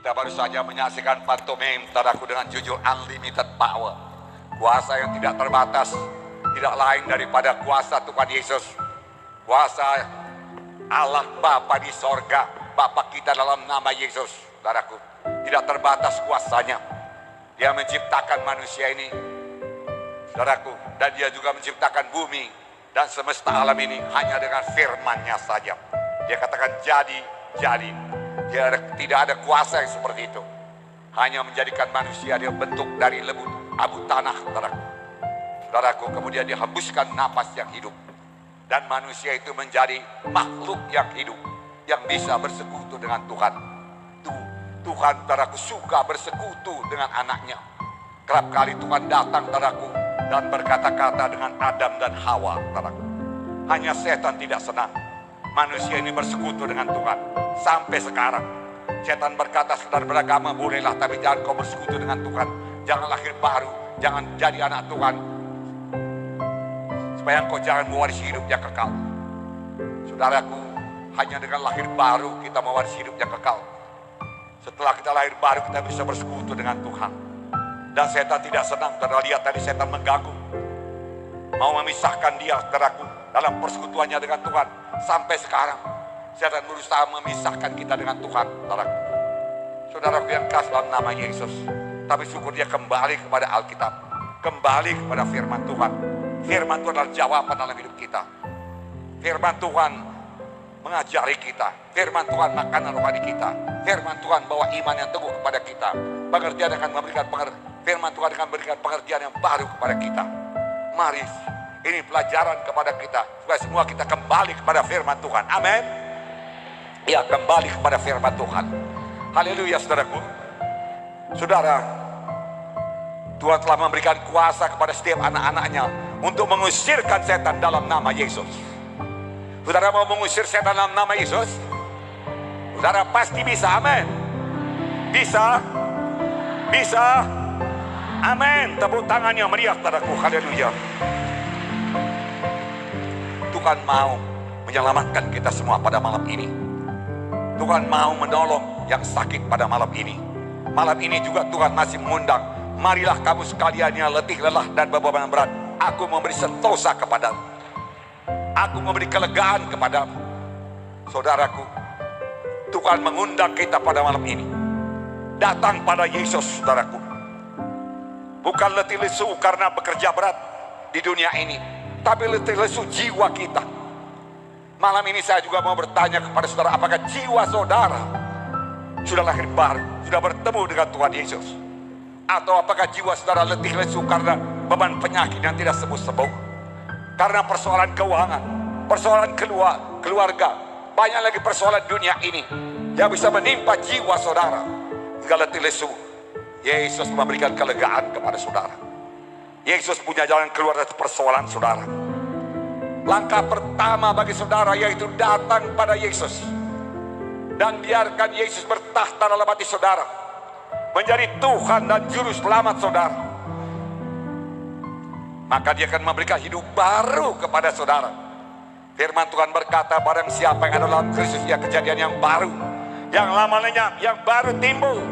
Kita baru saja menyaksikan pantomim saudaraku dengan jujur unlimited power. Kuasa yang tidak terbatas, tidak lain daripada kuasa Tuhan Yesus. Kuasa Allah Bapa di sorga, Bapa kita dalam nama Yesus, saudaraku. Tidak terbatas kuasanya. Dia menciptakan manusia ini, saudaraku. Dan dia juga menciptakan bumi dan semesta alam ini hanya dengan firman-Nya saja. Dia katakan jadi. Tidak ada kuasa yang seperti itu. Hanya menjadikan manusia dia bentuk dari lebu abu tanah, saudaraku. Kemudian dia hembuskan napas yang hidup. Dan manusia itu menjadi makhluk yang hidup, yang bisa bersekutu dengan Tuhan. Tuhan, saudaraku, suka bersekutu dengan anaknya. Kerap kali Tuhan datang, saudaraku, dan berkata-kata dengan Adam dan Hawa, saudaraku. Hanya setan tidak senang manusia ini bersekutu dengan Tuhan. Sampai sekarang setan berkata, saudara beragama bolehlah, tapi jangan kau bersekutu dengan Tuhan. Jangan lahir baru, jangan jadi anak Tuhan, supaya engkau jangan mewarisi hidup yang kekal. Saudaraku, hanya dengan lahir baru kita mewarisi hidup yang kekal. Setelah kita lahir baru kita bisa bersekutu dengan Tuhan. Dan setan tidak senang. Saudara lihat tadi setan mengganggu, mau memisahkan dia, saudaraku, dalam persekutuannya dengan Tuhan. Sampai sekarang setan berusaha memisahkan kita dengan Tuhan, saudaraku. Saudaraku yang kasih dalam nama Yesus, tapi syukur dia kembali kepada Alkitab, kembali kepada firman Tuhan. Firman Tuhan adalah jawaban dalam hidup kita. Firman Tuhan mengajari kita. Firman Tuhan makanan rohani kita. Firman Tuhan bawa iman yang teguh kepada kita. Firman Tuhan akan memberikan pengertian yang baru kepada kita. Mari, ini pelajaran kepada kita, supaya semua kita kembali kepada firman Tuhan. Amin. Ya, kembali kepada firman Tuhan. Haleluya, saudaraku. Saudara, Tuhan telah memberikan kuasa kepada setiap anak-anaknya untuk mengusirkan setan dalam nama Yesus. Saudara mau mengusir setan dalam nama Yesus? Saudara pasti bisa, amin. Bisa. Amin. Tepuk tangannya meriah, saudaraku. Haleluya. Tuhan mau menyelamatkan kita semua pada malam ini. Tuhan mau menolong yang sakit pada malam ini. Malam ini juga Tuhan masih mengundang, marilah kamu sekalian yang letih, lelah, dan beban berat, aku memberi sentosa kepadamu. Aku memberi kelegaan kepadamu. Saudaraku, Tuhan mengundang kita pada malam ini. Datang pada Yesus, saudaraku. Bukan letih lesu karena bekerja berat di dunia ini, tapi letih lesu jiwa kita. Malam ini saya juga mau bertanya kepada saudara, apakah jiwa saudara sudah lahir baru, sudah bertemu dengan Tuhan Yesus? Atau apakah jiwa saudara letih lesu karena beban penyakit yang tidak sembuh-sembuh? Karena persoalan keuangan, persoalan keluarga, banyak lagi persoalan dunia ini yang bisa menimpa jiwa saudara hingga letih lesu. Yesus memberikan kelegaan kepada saudara. Yesus punya jalan keluar dari persoalan saudara. Langkah pertama bagi saudara yaitu datang pada Yesus dan biarkan Yesus bertahta dalam hati saudara, menjadi Tuhan dan Juru Selamat saudara. Maka dia akan memberikan hidup baru kepada saudara. Firman Tuhan berkata, barang siapa yang ada dalam Kristus, ya kejadian yang baru, yang lama lenyap, yang baru timbul.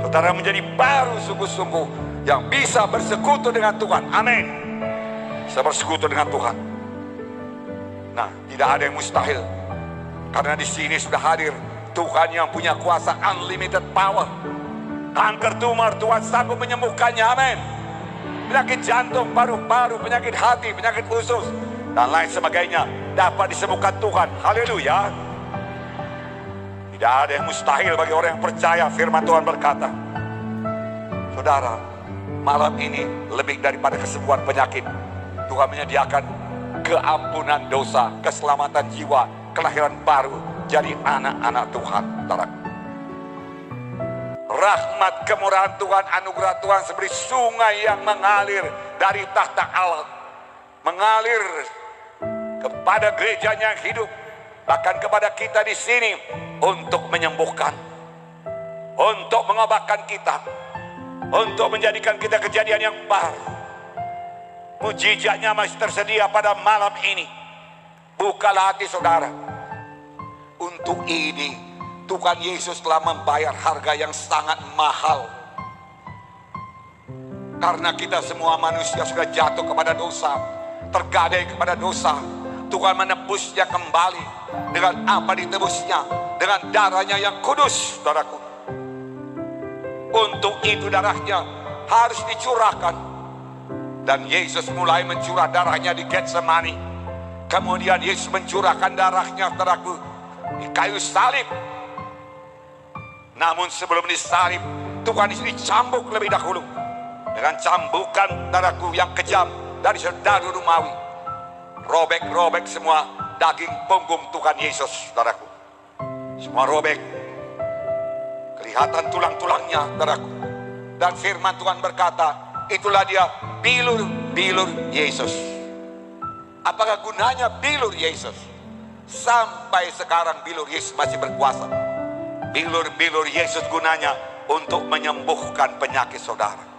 Saudara menjadi baru sungguh-sungguh, yang bisa bersekutu dengan Tuhan. Amin. Bisa bersekutu dengan Tuhan. Nah, tidak ada yang mustahil, karena di sini sudah hadir Tuhan yang punya kuasa unlimited power. Kanker tumor, Tuhan sanggup menyembuhkannya. Amin. Penyakit jantung, paru-paru, penyakit hati, penyakit usus, dan lain sebagainya dapat disembuhkan Tuhan. Haleluya. Tidak ada yang mustahil bagi orang yang percaya. Firman Tuhan berkata, saudara, malam ini lebih daripada kesembuhan penyakit, Tuhan menyediakan keampunan dosa, keselamatan jiwa, kelahiran baru, jadi anak-anak Tuhan. Rahmat kemurahan Tuhan, anugerah Tuhan seperti sungai yang mengalir dari tahta Allah, mengalir kepada gerejanya yang hidup, bahkan kepada kita di sini, untuk menyembuhkan, untuk mengobatkan kita, untuk menjadikan kita kejadian yang baru. Mujizatnya masih tersedia pada malam ini. Bukalah hati saudara. Untuk ini Tuhan Yesus telah membayar harga yang sangat mahal. Karena kita semua manusia sudah jatuh kepada dosa, tergadai kepada dosa. Tuhan menebusnya kembali dengan apa ditebusnya? Dengan darahnya yang kudus, saudaraku. Untuk itu darahnya harus dicurahkan. Dan Yesus mulai mencurah darahnya di Getsemani. Kemudian Yesus mencurahkan darahnya, saudaraku, di kayu salib. Namun sebelum disalib, Tuhan Yesus dicambuk lebih dahulu dengan cambukan, saudaraku, yang kejam dari serdadu Romawi. Robek-robek semua daging punggung Tuhan Yesus, saudaraku. Semua robek. Kelihatan tulang-tulangnya, saudaraku. Dan firman Tuhan berkata, itulah dia bilur-bilur Yesus. Apakah gunanya bilur Yesus? Sampai sekarang bilur Yesus masih berkuasa. Bilur-bilur Yesus gunanya untuk menyembuhkan penyakit saudara.